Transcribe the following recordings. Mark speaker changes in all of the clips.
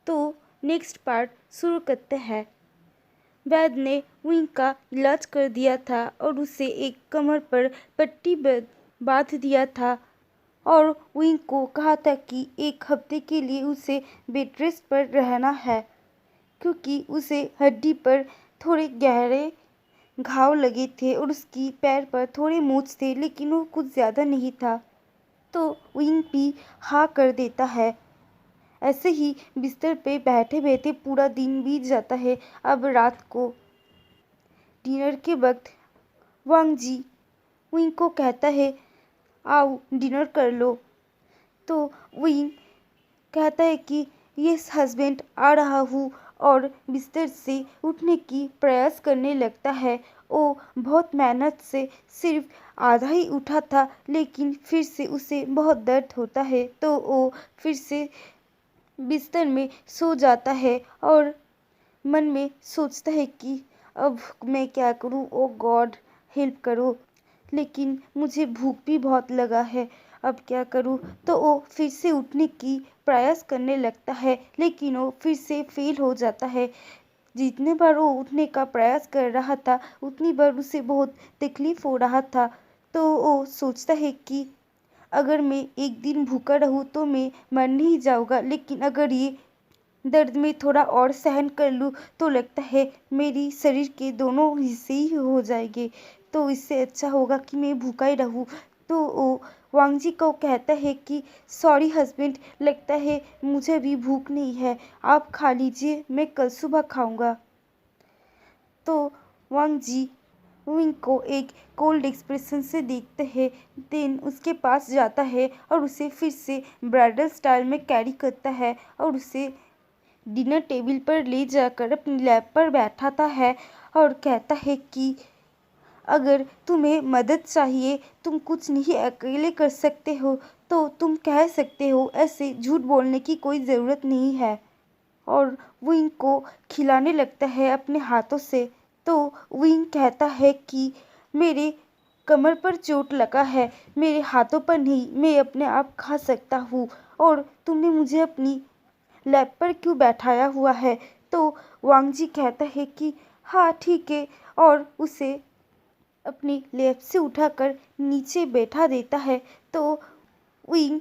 Speaker 1: तो next part शुरू करते हैं। वैद्य ने विंग का इलाज कर दिया था और उसे एक कमर पर पट्टी बांध दिया था और विंग को कहा था कि 1 हफ्ते के लिए उसे बेड रेस्ट पर रहना है, क्योंकि उसे हड्डी पर थोड़े गहरे घाव लगे थे और उसकी पैर पर थोड़े मोच थे, लेकिन वो कुछ ज़्यादा नहीं था। तो विंग भी हाँ कर देता है। ऐसे ही बिस्तर पे बैठे बैठे पूरा दिन बीत जाता है। अब रात को डिनर के वक्त वांग जी विंग को कहता है, आओ डिनर कर लो। तो विंग कहता है कि यस हस्बैंड, आ रहा हूँ, और बिस्तर से उठने की प्रयास करने लगता है। वो बहुत मेहनत से सिर्फ आधा ही उठा था, लेकिन फिर से उसे बहुत दर्द होता है, तो वो फिर से बिस्तर में सो जाता है और मन में सोचता है कि अब मैं क्या करूं, ओ गॉड हेल्प करो, लेकिन मुझे भूख भी बहुत लगा है, अब क्या करूं। तो वो फिर से उठने की प्रयास करने लगता है, लेकिन वो फिर से फेल हो जाता है। जितने बार वो उठने का प्रयास कर रहा था उतनी बार उसे बहुत तकलीफ हो रहा था। तो वो सोचता है कि अगर मैं एक दिन भूखा रहूं तो मैं मर नहीं जाऊंगा, लेकिन अगर ये दर्द में थोड़ा और सहन कर लूँ तो लगता है मेरी शरीर के दोनों हिस्से ही हो जाएंगे, तो इससे अच्छा होगा कि मैं भूखा ही रहूँ। तो वो वांग जी को कहता है कि सॉरी हस्बैंड, लगता है मुझे भी भूख नहीं है, आप खा लीजिए, मैं कल सुबह खाऊंगा। तो वांग जी विंग को एक कोल्ड एक्सप्रेशन से देखते हैं, देन उसके पास जाता है और उसे फिर से ब्राइडल स्टाइल में कैरी करता है और उसे डिनर टेबल पर ले जाकर अपनी लैब पर बैठाता है और कहता है कि अगर तुम्हें मदद चाहिए, तुम कुछ नहीं अकेले कर सकते हो, तो तुम कह सकते हो, ऐसे झूठ बोलने की कोई ज़रूरत नहीं है। और विंग को खिलाने लगता है अपने हाथों से। तो विंग कहता है कि मेरे कमर पर चोट लगा है, मेरे हाथों पर नहीं, मैं अपने आप खा सकता हूँ, और तुमने मुझे अपनी लैब पर क्यों बैठाया हुआ है। तो वांग जी कहता है कि हाँ ठीक है, और उसे अपनी लैब से उठाकर नीचे बैठा देता है। तो विंग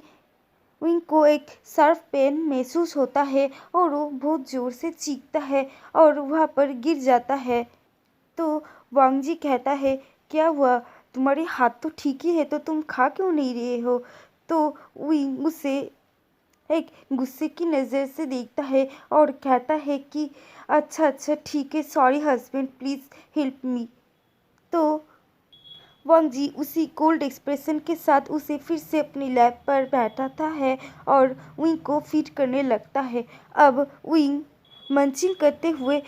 Speaker 1: विंग को एक शार्प पेन महसूस होता है और वो बहुत ज़ोर से चीखता है और वहाँ पर गिर जाता है। तो वांग जी कहता है, क्या हुआ, तुम्हारे हाथ तो ठीक ही है, तो तुम खा क्यों नहीं रहे हो। तो विंग उसे एक गुस्से की नज़र से देखता है और कहता है कि अच्छा अच्छा ठीक है, sorry husband, please help me. तो वांग जी उसी कोल्ड एक्सप्रेशन के साथ उसे फिर से अपनी लैब पर बैठाता है और विंग को फीड करने लगता है। अब विंग मंचिंग करते हुए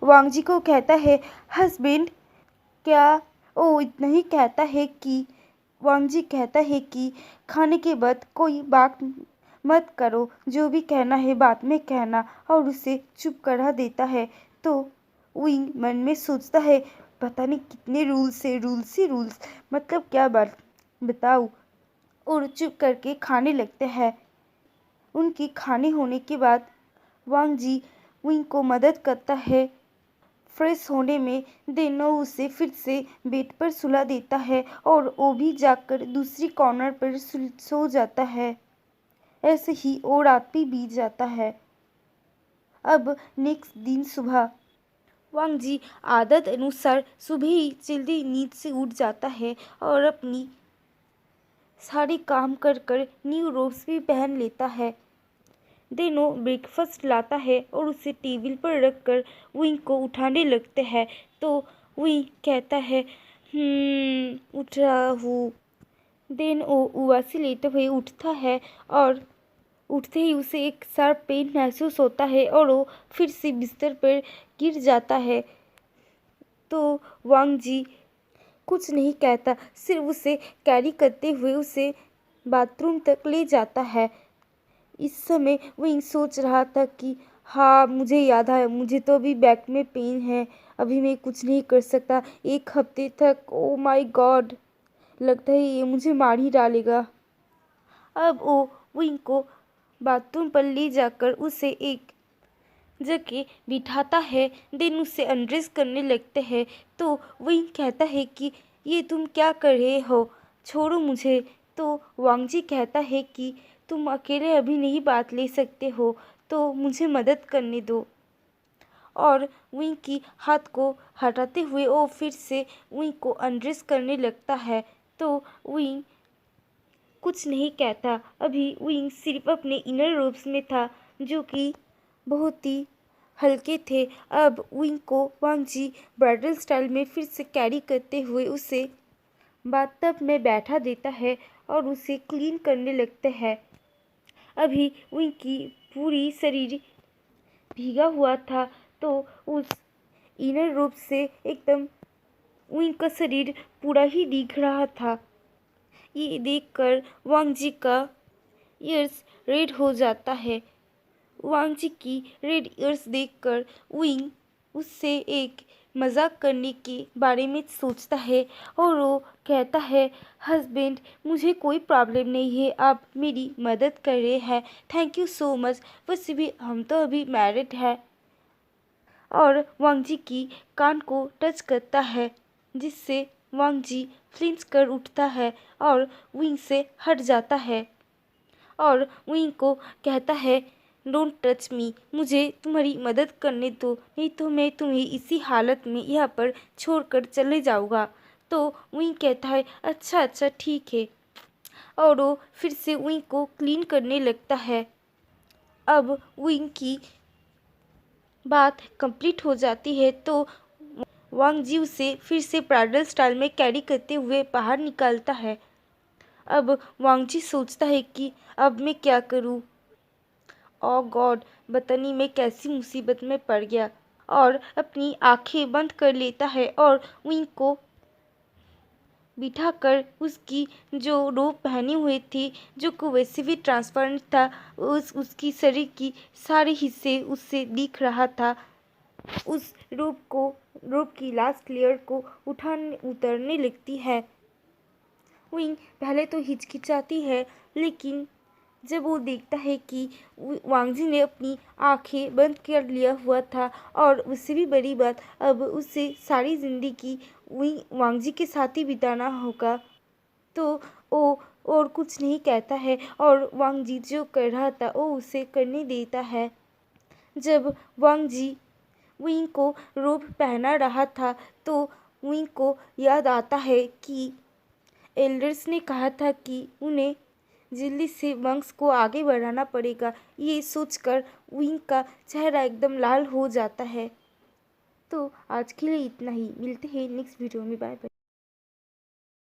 Speaker 1: वांग जी को कहता है, हस्बैंड क्या। वो इतना ही कहता है कि वांग जी कहता है कि खाने के बाद कोई बात मत करो, जो भी कहना है बाद में कहना, और उसे चुप करा देता है। तो विंग मन में सोचता है, पता नहीं कितने रूल्स है, रूल्स ही रूल्स, मतलब क्या बात बताओ, और चुप करके खाने लगते हैं। उनकी खाने होने के बाद वांग जी विंग को मदद करता है फ्रेश होने में, देनो उसे फिर से बेड पर सुला देता है और वो भी जाकर दूसरी कॉर्नर पर सो जाता है। ऐसे ही वो रात भी बीत जाता है। अब नेक्स्ट दिन सुबह वांग जी आदत अनुसार सुबह ही जल्दी नींद से उठ जाता है और अपनी सारे काम कर कर न्यू रोब्स भी पहन लेता है। देनो ब्रेकफास्ट लाता है और उसे टेबल पर रखकर विंग को उठाने लगते हैं। तो विंग कहता है, उठ रहा हूँ। देन वो उबासी लेते हुए उठता है और उठते ही उसे एक शार्प पेन महसूस होता है और वो फिर से बिस्तर पर गिर जाता है। तो वांग जी कुछ नहीं कहता, सिर्फ उसे कैरी करते हुए उसे बाथरूम तक ले जाता है। इस समय विंग सोच रहा था कि हाँ मुझे याद आया, मुझे तो अभी बैक में पेन है, अभी मैं कुछ नहीं कर सकता 1 हफ्ते तक। ओ माय गॉड, लगता है ये मुझे मार ही डालेगा। अब वो विंग को बाथरूम पर ले जाकर उसे एक जगह बिठाता है। देन उसे अनड्रेस करने लगते हैं तो वही कहता है कि ये तुम क्या कर रहे हो, छोड़ो मुझे। तो वांग जी कहता है कि तुम अकेले अभी नहीं बात ले सकते हो, तो मुझे मदद करने दो। और विंग की हाथ को हटाते हुए वो फिर से विंग को अनड्रेस करने लगता है। तो विंग कुछ नहीं कहता। अभी विंग सिर्फ अपने इनर रोब्स में था जो कि बहुत ही हल्के थे। अब विंग को वांग जी ब्राइडल स्टाइल में फिर से कैरी करते हुए उसे बाथटब में बैठा देता है और उसे क्लीन करने लगते हैं। अभी विंग की पूरी शरीर भीगा हुआ था तो उस इनर रूप से एकदम विंग का शरीर पूरा ही दिख रहा था। ये देखकर वांग जी का ईयर्स रेड हो जाता है। वांग जी की रेड ईयर्स देखकर विंग उससे एक मजाक करने के बारे में सोचता है और वो कहता है, हस्बैंड मुझे कोई प्रॉब्लम नहीं है, आप मेरी मदद कर रहे हैं, थैंक यू सो मच। वैसे भी हम तो अभी मैरिड है। और वांग जी की कान को टच करता है जिससे वांग जी फ्लिंच कर उठता है और विंग से हट जाता है और विंग को कहता है, डोंट टच मी, मुझे तुम्हारी मदद करने दो, नहीं तो मैं तुम्हें इसी हालत में यहाँ पर छोड़कर चले जाऊँगा। तो विंग कहता है, अच्छा अच्छा ठीक है। और वो फिर से विंग को क्लीन करने लगता है। अब विंग की बात कंप्लीट हो जाती है तो वांग जी उसे फिर से ब्राइडल स्टाइल में कैरी करते हुए बाहर निकालता है। अब वांग जी सोचता है कि अब मैं क्या करूं। ओ गॉड, पता नहीं मैं कैसी मुसीबत में पड़ गया। और अपनी आंखें बंद कर लेता है और विंग को बिठाकर उसकी जो रोब पहनी हुई थी, जो कि वैसे भी ट्रांसपेरेंट था, उसकी शरीर की सारे हिस्से उससे दिख रहा था। उस रोब की लास्ट लेयर को उतरने लगती है। विंग पहले तो हिचकिचाती है, लेकिन जब वो देखता है कि वांग जी ने अपनी आंखें बंद कर लिया हुआ था और उससे भी बड़ी बात, अब उसे सारी ज़िंदगी वांग जी के साथ ही बिताना होगा, तो वो और कुछ नहीं कहता है और वांग जी जो कर रहा था वो उसे करने देता है। जब वांग जी विंग को रोब पहना रहा था तो विंग को याद आता है कि एल्डर्स ने कहा था कि उन्हें जल्दी से वंश को आगे बढ़ाना पड़ेगा। ये सोचकर विंग का चेहरा एकदम लाल हो जाता है। तो आज के लिए इतना ही, मिलते हैं नेक्स्ट वीडियो में, बाय बाय।